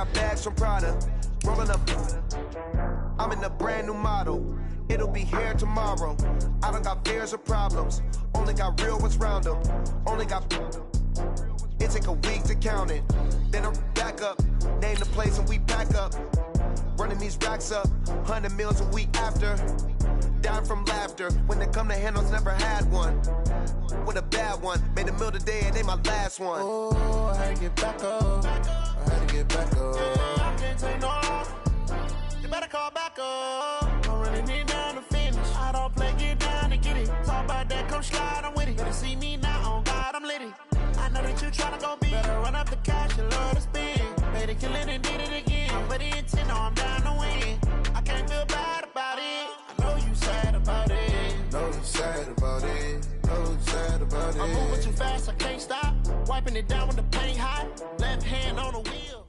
got bags from Prada. Rolling up. I'm in a brand new model. It'll be here tomorrow. I don't got fears or problems. Only got real ones round them. Only got. It take a week to count it. Then I'm back up. Name the place and we pack up. Running these racks up. 100 meals a week after. Down from laughter. When they come to handles, never had one. With a bad one. Made a meal today and they my last one. Oh, I had to get back up. I had to get back up. I can't take no off. You better call back up. Don't really need down to finish. I don't play, get down to get it. Talk about that, come slide, I'm with it. Better see me now, on God, I'm litty. I know that you tryna go be. Better run up the cash, you love to spend. Better kill it and did it again. I'm with the intent, no, I'm down to win. I can't feel bad about it. I know you sad about it. Know you sad about it. Know you sad about it. I'm moving too fast, I can't stop. Wiping it down with the paint hot. Left hand on the wheel.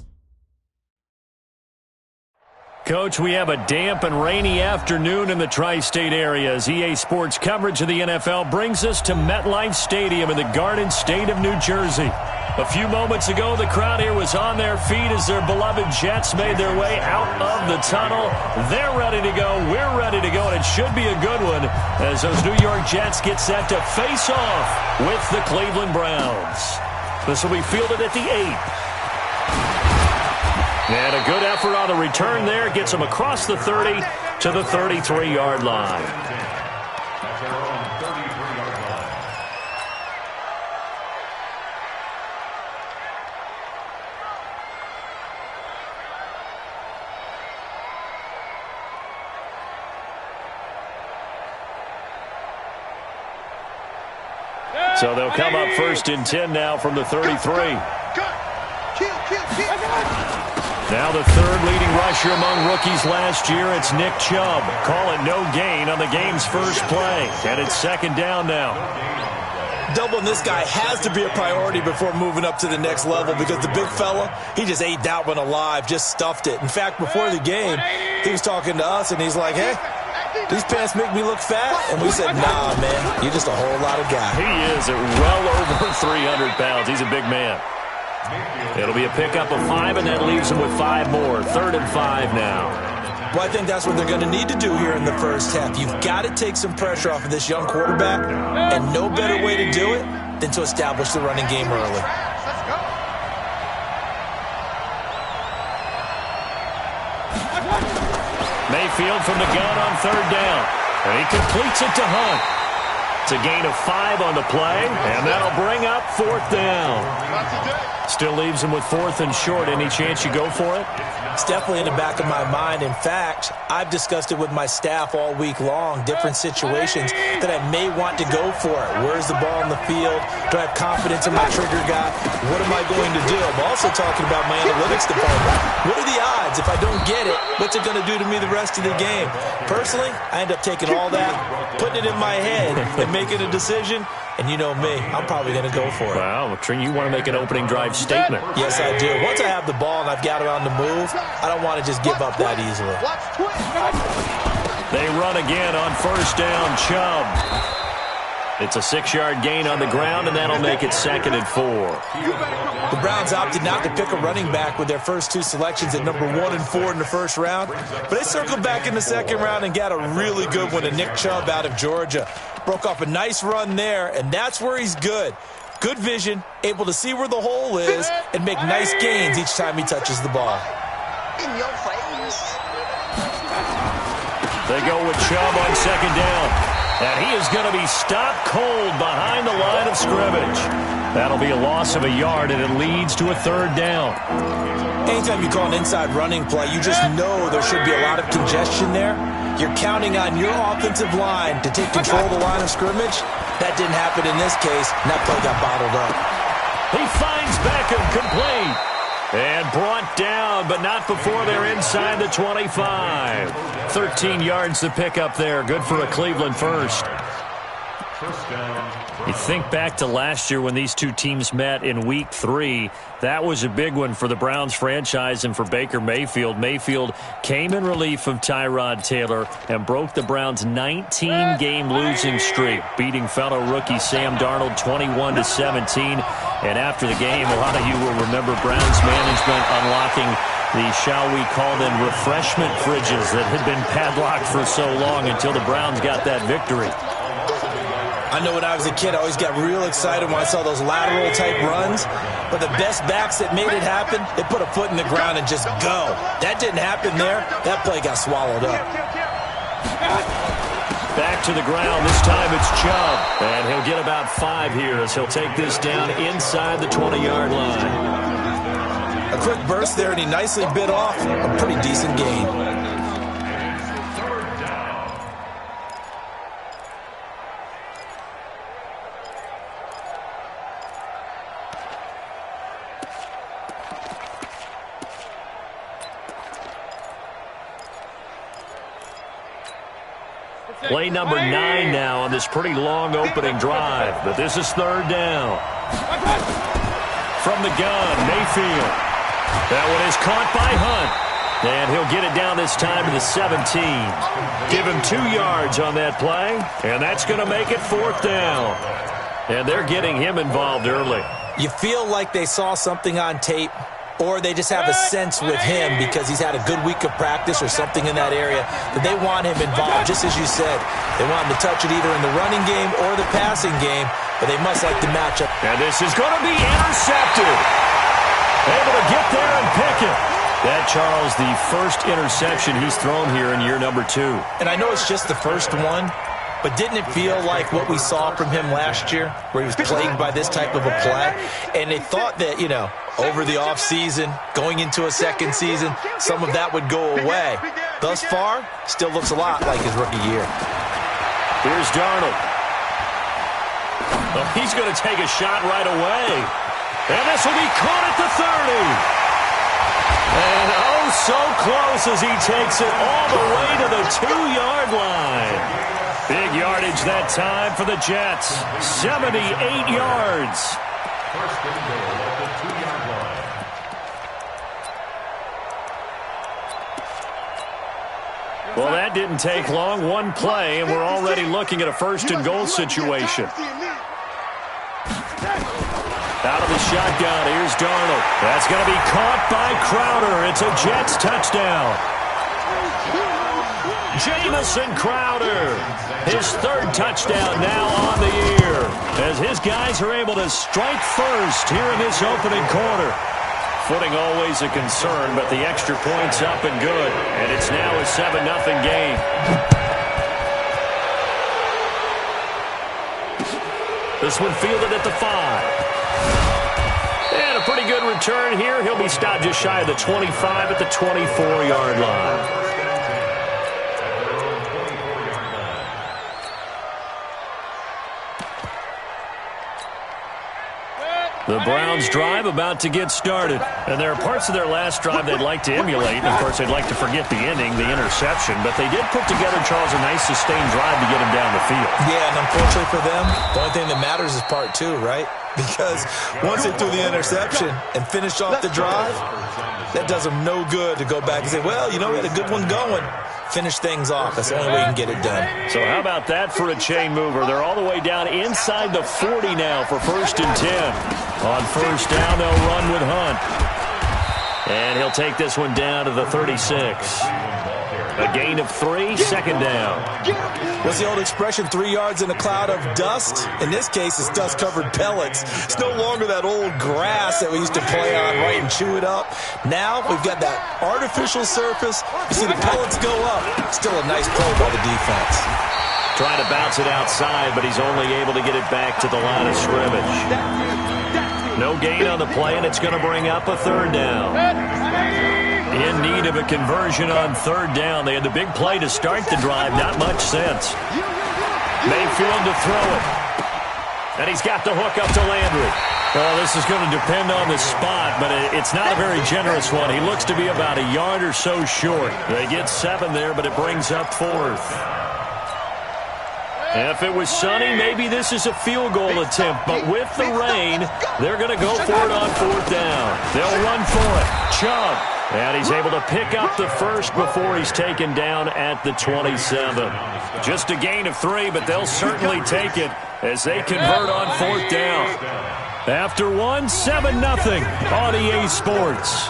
Coach, we have a damp and rainy afternoon in the tri-state area as EA Sports coverage of the NFL brings us to MetLife Stadium in the Garden State of New Jersey. A few moments ago, the crowd here was on their feet as their beloved Jets made their way out of the tunnel. They're ready to go. We're ready to go, and it should be a good one as those New York Jets get set to face off with the Cleveland Browns. This will be fielded at the 8. And a good effort on the return there. Gets him across the 30 to the 33-yard line. So they'll come up first and 10 now from the 33. Now the third leading rusher among rookies last year, it's Nick Chubb. Call it no gain on the game's first play. And it's second down now. Doubling this guy has to be a priority before moving up to the next level because the big fella, he just ate that one alive, just stuffed it. In fact, before the game, he was talking to us, and he's like, hey, these pants make me look fat? And we said, nah, man, you're just a whole lot of guy. He is at well over 300 pounds. He's a big man. It'll be a pickup of 5, and that leaves him with 5 more. 3rd and 5 now. Well, I think that's what they're going to need to do here in the first half. You've got to take some pressure off of this young quarterback, and no better way to do it than to establish the running game early. Mayfield from the gun on 3rd down. And he completes it to Hunt. It's a gain of 5 on the play, and that'll bring up 4th down. Still leaves him with 4th and short. Any chance you go for it? It's definitely in the back of my mind. In fact, I've discussed it with my staff all week long, different situations that I may want to go for it. Where's the ball in the field? Do I have confidence in my trigger guy? What am I going to do? I'm also talking about my analytics department. What are the odds? If I don't get it, what's it going to do to me the rest of the game? Personally, I end up taking all that, putting it in my head, and making a decision. And you know me, I'm probably going to go for it. Wow, Tring, you want to make an opening drive statement. Yes, I do. Once I have the ball and I've got it on the move, I don't want to just give up that easily. They run again on 1st down, Chubb. It's a 6-yard gain on the ground, and that'll make it 2nd and 4. The Browns opted not to pick a running back with their first 2 selections at number 1 and 4 in the first round, but they circled back in the second round and got a really good one to Nick Chubb out of Georgia. Broke off a nice run there, and that's where he's good. Good vision, able to see where the hole is, and make nice gains each time he touches the ball. In your face. They go with Chubb on 2nd down. And he is going to be stopped cold behind the line of scrimmage. That'll be a loss of a yard, and it leads to a 3rd down. Anytime you call an inside running play, you just know there should be a lot of congestion there. You're counting on your offensive line to take control of the line of scrimmage. That didn't happen in this case, and that play got bottled up. He finds Beckham complete. And brought down, but not before they're inside the 25. 13 yards to pick up there. Good for a Cleveland first. You think back to last year when these two teams met in Week 3. That was a big one for the Browns franchise and for Baker Mayfield. Mayfield came in relief of Tyrod Taylor and broke the Browns' 19-game losing streak, beating fellow rookie Sam Darnold 21-17. And after the game, a lot of you will remember Browns management unlocking The, shall we call them, refreshment fridges that had been padlocked for so long until the Browns got that victory. I know when I was a kid, I always got real excited when I saw those lateral-type runs. But the best backs that made it happen, they put a foot in the ground and just go. That didn't happen there. That play got swallowed up. Back to the ground. This time it's Chubb. And he'll get about 5 here as he'll take this down inside the 20-yard line. A quick burst there, and he nicely bit off a pretty decent gain. Play number 9 now on this pretty long opening drive. But this is 3rd down. From the gun, Mayfield. That one is caught by Hunt. And he'll get it down this time to the 17. Give him 2 yards on that play. And that's going to make it 4th down. And they're getting him involved early. You feel like they saw something on tape, or they just have a sense with him because he's had a good week of practice or something in that area that they want him involved, just as you said. They want him to touch it either in the running game or the passing game, but they must like the matchup. And this is going to be intercepted. Able to get there and pick it. That, Charles, the first interception he's thrown here in year number 2. And I know it's just the first one, but didn't it feel like what we saw from him last year, where he was plagued by this type of a play? And they thought that, you know, over the offseason, going into a second season, some of that would go away. Thus far, still looks a lot like his rookie year. Here's Darnold. Oh, he's going to take a shot right away. And this will be caught at the 30. And oh, so close as he takes it all the way to the 2-yard line. Big yardage that time for the Jets. 78 yards. First and goal at the 2-yard line. Well, that didn't take long. One play, and we're already looking at a first and goal situation. Out of the shotgun, here's Darnold. That's going to be caught by Crowder. It's a Jets touchdown. Jamison Crowder, his 3rd touchdown now on the year, as his guys are able to strike first here in this opening quarter. Footing always a concern, but the extra point's up and good, and it's now a 7-0 game. This one fielded at the 5. And a pretty good return here. He'll be stopped just shy of the 25 at the 24-yard line. The Browns drive about to get started. And there are parts of their last drive they'd like to emulate. And of course, they'd like to forget the ending, the interception. But they did put together, Charles, a nice sustained drive to get him down the field. Yeah, and unfortunately for them, the only thing that matters is part 2, right? Because once they threw the interception and finished off the drive, that does them no good to go back and say, well, you know, we had a good one going. Finish things off. That's the only way you can get it done. So how about that for a chain mover? They're all the way down inside the 40 now for 1st and 10. On 1st down, they'll run with Hunt. And he'll take this one down to the 36. A gain of 3, 2nd down. What's the old expression, 3 yards in a cloud of dust? In this case, it's dust-covered pellets. It's no longer that old grass that we used to play on, right, and chew it up. Now we've got that artificial surface. You see the pellets go up. Still a nice play by the defense. Trying to bounce it outside, but he's only able to get it back to the line of scrimmage. No gain on the play, and it's going to bring up a 3rd down. In need of a conversion on 3rd down. They had the big play to start the drive. Not much sense. Mayfield to throw it. And he's got the hook up to Landry. Well, this is going to depend on the spot, but it's not a very generous one. He looks to be about a yard or so short. They get 7 there, but it brings up 4th. If it was sunny, maybe this is a field goal attempt. But with the rain, they're going to go for it on 4th down. They'll run for it. Chubb. And he's able to pick up the first before he's taken down at the 27. Just a gain of 3, but they'll certainly take it as they convert on 4th down. After one, 7-0 on EA Sports.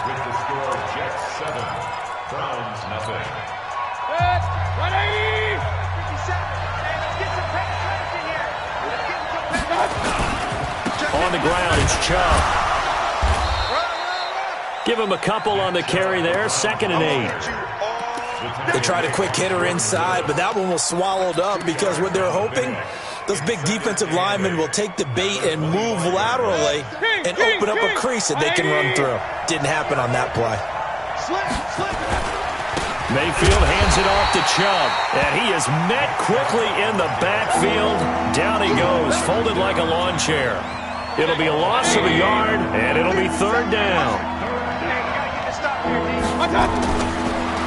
On the ground, it's Chubb. Give him a couple on the carry there. 2nd and 8. They tried a quick hitter inside, but that one was swallowed up because what they're hoping, those big defensive linemen will take the bait and move laterally and open up a crease that they can run through. Didn't happen on that play. Mayfield hands it off to Chubb, and he is met quickly in the backfield. Down he goes, folded like a lawn chair. It'll be a loss of a yard, and it'll be 3rd down.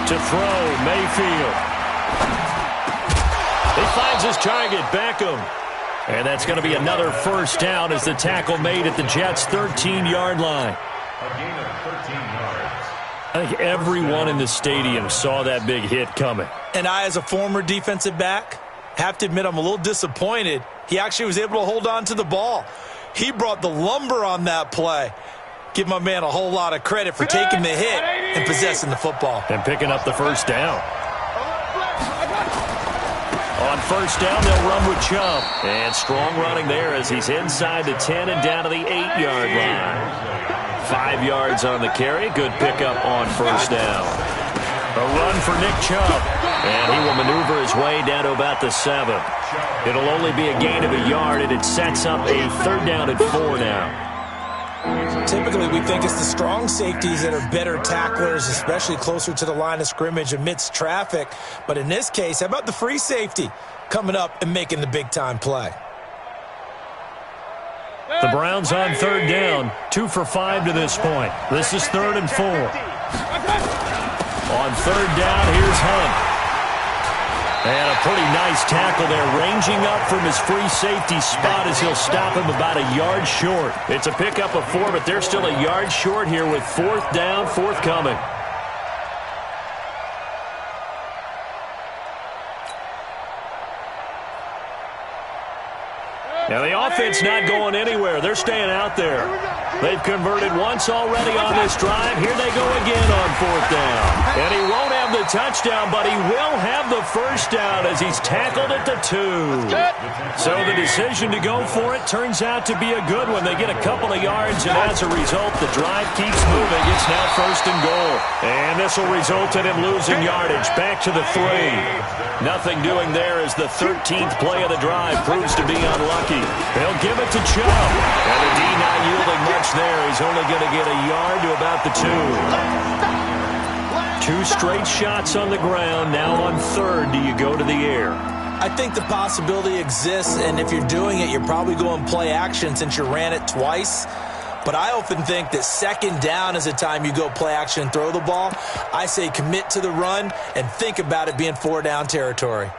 To throw, Mayfield. He finds his target, Beckham. And that's going to be another 1st down as the tackle made at the Jets' 13-yard line. A gain of 13 yards. I think everyone in the stadium saw that big hit coming. And I, as a former defensive back, have to admit I'm a little disappointed. He actually was able to hold on to the ball. He brought the lumber on that play. Give my man a whole lot of credit for taking the hit and possessing the football. And picking up the 1st down. On 1st down, they'll run with Chubb. And strong running there as he's inside the 10 and down to the 8-yard line. 5 yards on the carry. Good pickup on 1st down. A run for Nick Chubb. And he will maneuver his way down to about the 7. It'll only be a gain of a yard, and it sets up a 3rd down and 4 now. Typically, we think it's the strong safeties that are better tacklers, especially closer to the line of scrimmage amidst traffic. But in this case, how about the free safety coming up and making the big-time play? The Browns on 3rd down, 2 for 5 to this point. This is 3rd and 4. On 3rd down, here's Hunt. And a pretty nice tackle there, ranging up from his free safety spot as he'll stop him about a yard short. It's a pickup of 4, but they're still a yard short here with 4th down, forthcoming. Now the offense not going anywhere. They're staying out there. They've converted once already on this drive. Here they go again on 4th down. And he won't have the touchdown, but he will have the 1st down as he's tackled at the 2. So the decision to go for it turns out to be a good one. They get a couple of yards, and as a result, the drive keeps moving. It's now 1st and goal. And this will result in him losing yardage. Back to the 3. Nothing doing there as the 13th play of the drive proves to be unlucky. They'll give it to Chubb. And the D not yielding much there. He's only going to get a yard to about the 2. 2 straight shots on the ground. Now on 3rd, do you go to the air? I think the possibility exists, and if you're doing it, you're probably going play action since you ran it twice. But I often think that 2nd down is the time you go play action and throw the ball. I say commit to the run and think about it being 4-down territory.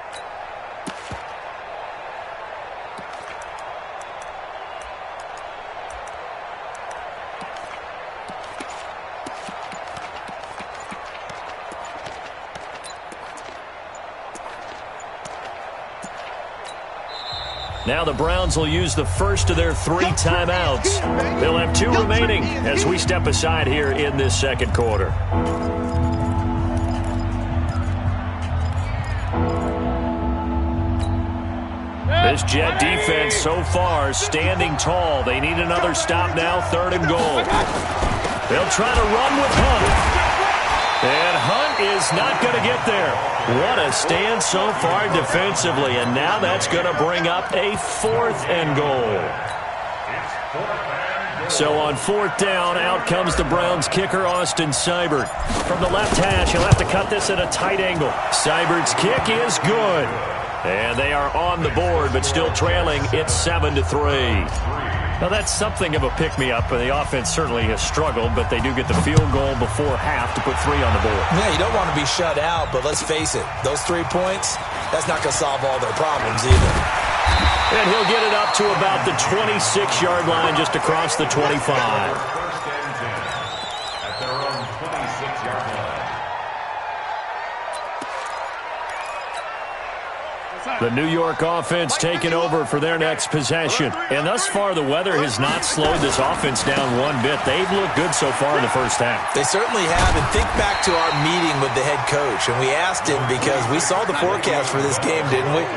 Now the Browns will use the first of their 3 timeouts. They'll have 2 remaining as we step aside here in this 2nd quarter. This Jet defense so far standing tall. They need another stop now, 3rd and goal. They'll try to run with Hunt. And Hunt is not going to get there. What a stand so far defensively, and now that's going to bring up a 4th and goal. So on 4th down, out comes the Browns kicker, Austin Seibert. From the left hash, he'll have to cut this at a tight angle. Seibert's kick is good. And they are on the board, but still trailing. It's 7-3. Now, that's something of a pick-me-up. The offense certainly has struggled, but they do get the field goal before half to put 3 on the board. Yeah, you don't want to be shut out, but let's face it. Those 3 points, that's not going to solve all their problems either. And he'll get it up to about the 26-yard line, just across the 25. 1st and 10 at their own 26-yard line. The New York offense taking over for their next possession. And thus far, the weather has not slowed this offense down one bit. They've looked good so far in the 1st half. They certainly have. And think back to our meeting with the head coach. And we asked him because we saw the forecast for this game, didn't we?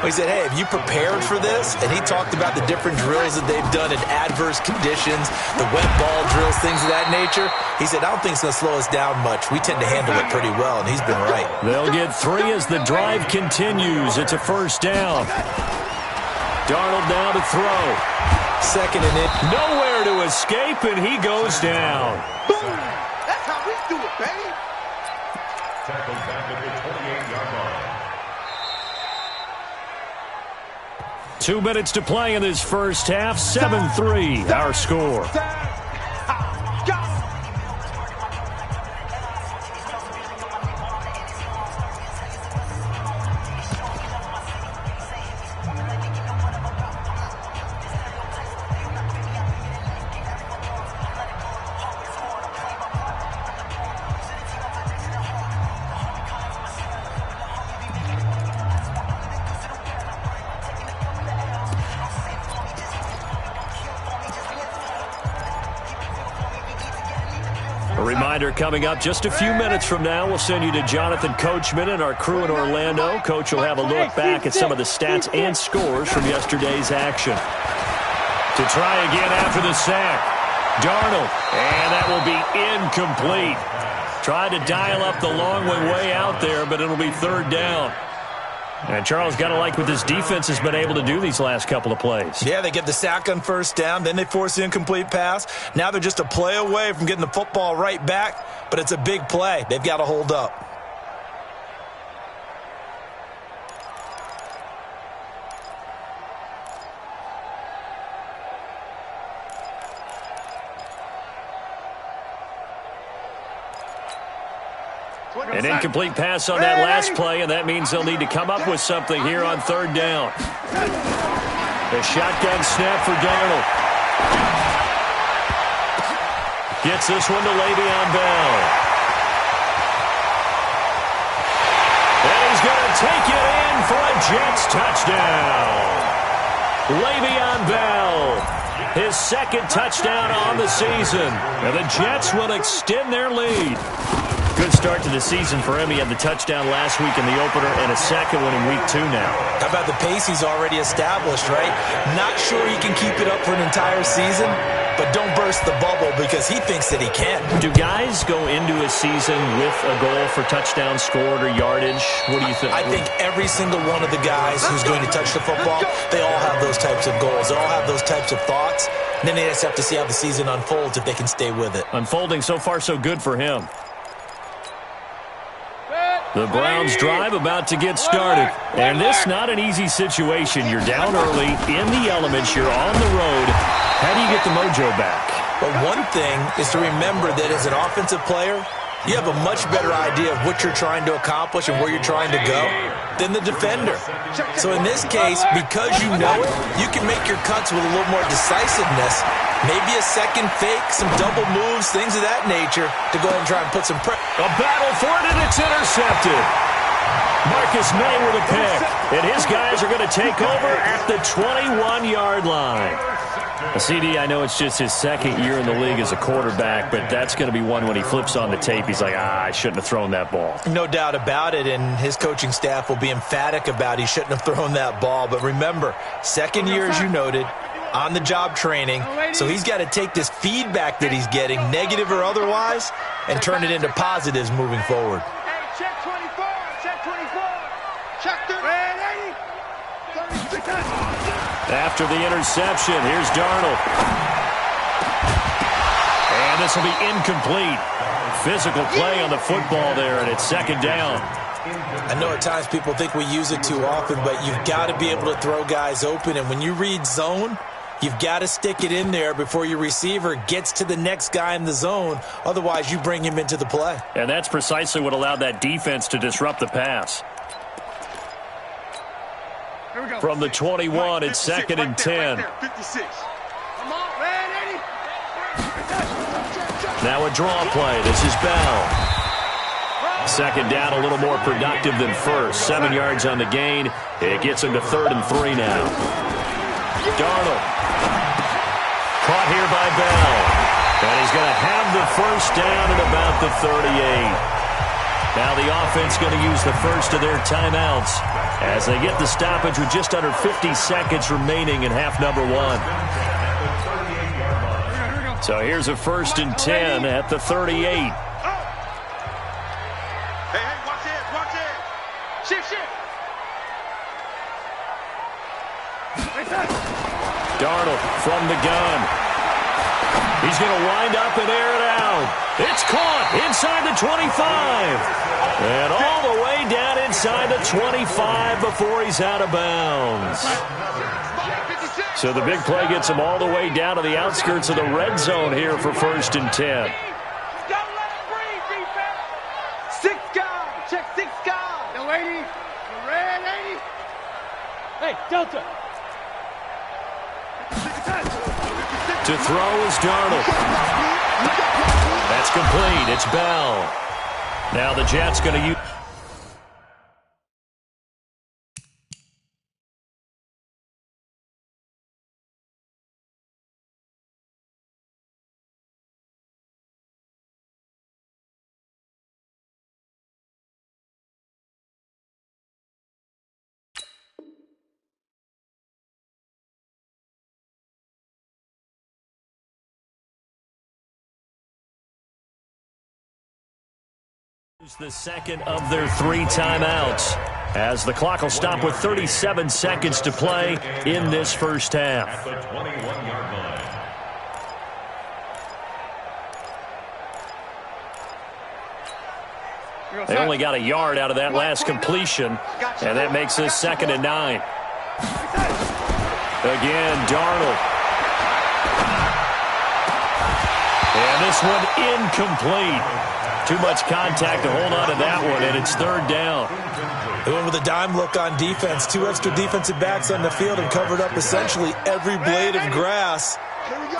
He said, hey, have you prepared for this? And he talked about the different drills that they've done in adverse conditions, the wet ball drills, things of that nature. He said, I don't think it's going to slow us down much. We tend to handle it pretty well, and he's been right. They'll get 3 as the drive continues. It's a first down. Darnold now to throw. Second and it. Nowhere to escape, and he goes down. Boom! That's how we do it, baby. Tackled back at the 28-yard line. 2 minutes to play in this first half. 7-3, our score. Reminder coming up just a few minutes from now. We'll send you to Jonathan Coachman and our crew in Orlando. Coach will have a look back at some of the stats and scores from yesterday's action. To try again after the sack. Darnold. And that will be incomplete. Tried to dial up the long one way out there, but it'll be third down. And Charles, got to like what this defense has been able to do these last couple of plays. Yeah, they get the sack on first down, then they force the incomplete pass. Now they're just a play away from getting the football right back, but it's a big play. They've got to hold up. An incomplete pass on that last play, and that means they'll need to come up with something here on third down. The shotgun snap for Darnold. Gets this one to Le'Veon Bell. And he's going to take it in for a Jets touchdown. Le'Veon Bell, his second touchdown on the season. And the Jets will extend their lead. Good start to the season for him. He had the touchdown last week in the opener and a second one in week 2 now. How about the pace he's already established, right? Not sure he can keep it up for an entire season, but don't burst the bubble because he thinks that he can. Do guys go into a season with a goal for touchdown scored or yardage? What do you think? I think every single one of the guys who's going to touch the football, they all have those types of goals. They all have those types of thoughts. And then they just have to see how the season unfolds if they can stay with it. Unfolding so far so good for him. The Browns drive about to get started. And this not an easy situation. You're down early, in the elements, you're on the road. How do you get the mojo back? But one thing is to remember that as an offensive player, you have a much better idea of what you're trying to accomplish and where you're trying to go than the defender. So in this case, because you know it, you can make your cuts with a little more decisiveness. Maybe a second fake, some double moves, things of that nature to go ahead and try and put some pressure. A battle for it, and it's intercepted. Marcus May with a pick. And his guys are going to take over at the 21-yard line. A CD, I know it's just his second year in the league as a quarterback, but that's going to be one when he flips on the tape. He's like, I shouldn't have thrown that ball. No doubt about it, and his coaching staff will be emphatic about he shouldn't have thrown that ball. But remember, second year, as you noted, on-the-job training, so he's got to take this feedback that he's getting, negative or otherwise, and turn it into positives moving forward. Hey, check 24, check 24, check 30. After the interception, here's Darnold. And this will be incomplete. Physical play on the football there, and it's second down. I know at times people think we use it too often, but you've got to be able to throw guys open, and when you read zone, you've got to stick it in there before your receiver gets to the next guy in the zone. Otherwise, you bring him into the play. And that's precisely what allowed that defense to disrupt the pass. From the 21, it's second and 10. Now a draw play. This is Bell. Second down, a little more productive than first. 7 yards on the gain. It gets him to 3rd and 3 now. Darnold. Caught here by Bell. And he's going to have the first down at about the 38. Now the offense going to use the first of their timeouts as they get the stoppage with just under 50 seconds remaining in half number 1. So here's a 1st and 10 at the 38. Hey, watch it. Shift. Darnold from the gun. He's going to wind up and air it out. It's caught inside the 25. And all the way down inside the 25 before he's out of bounds. So the big play gets him all the way down to the outskirts of the red zone here for 1st and 10. Don't let him breathe, defense. 6 guys. Check 6 guys. The lady. The red lady. Hey, Delta. To throw is Darnold. That's complete. It's Bell. Now the Jets going to use... the second of their 3 timeouts as the clock will stop with 37 seconds to play in this first half. At the 21-yard line. They only got a yard out of that last completion, and that makes this 2nd and 9. Again, Darnold. And this one incomplete. Too much contact to hold on to that one, and it's 3rd down. They went with a dime look on defense. 2 extra defensive backs on the field and covered up essentially every blade of grass.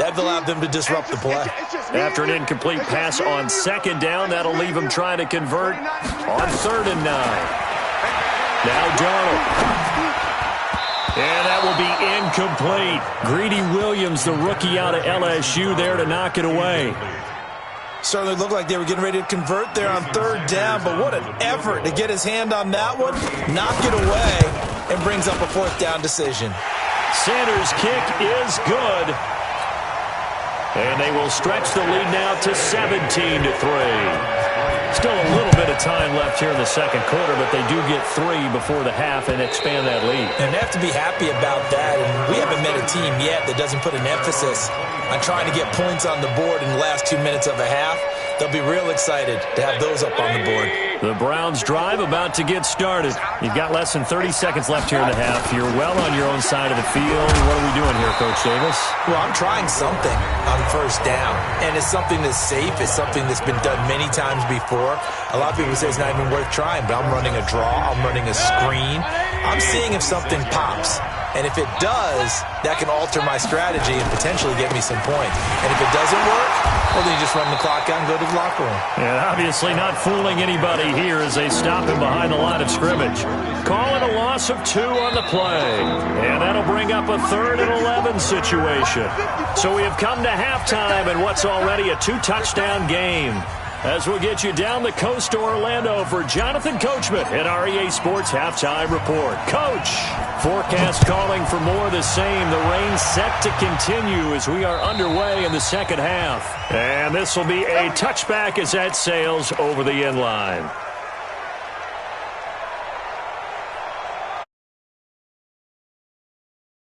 That allowed them to disrupt the play. After an incomplete pass on 2nd down, that'll leave them trying to convert on 3rd and 9. Now Darnold. And that will be incomplete. Greedy Williams, the rookie out of LSU, there to knock it away. Certainly looked like they were getting ready to convert there on 3rd down, but what an effort to get his hand on that one, knock it away, and brings up a 4th down decision. Sanders' kick is good. And they will stretch the lead now to 17-3. Still a little bit of time left here in the 2nd quarter, but they do get 3 before the half and expand that lead. And they have to be happy about that. And we haven't met a team yet that doesn't put an emphasis on trying to get points on the board in the last 2 minutes of a half. They'll be real excited to have those up on the board. The Browns drive about to get started. You've got less than 30 seconds left here in the half. You're well on your own side of the field. What are we doing here, Coach Davis? Well, I'm trying something on 1st down. And it's something that's safe. It's something that's been done many times before. A lot of people say it's not even worth trying, but I'm running a draw. I'm running a screen. I'm seeing if something pops. And if it does, that can alter my strategy and potentially get me some points. And if it doesn't work, well, then you just run the clock out and go to the locker room. And obviously not fooling anybody here as they stop him behind the line of scrimmage. Call it a loss of 2 on the play. And that'll bring up a 3rd and 11 situation. So we have come to halftime in what's already a 2-touchdown game. As we'll get you down the coast to Orlando for Jonathan Coachman in our EA Sports Halftime Report. Coach, forecast calling for more of the same. The rain set to continue as we are underway in the 2nd half. And this will be a touchback as that sails over the end line.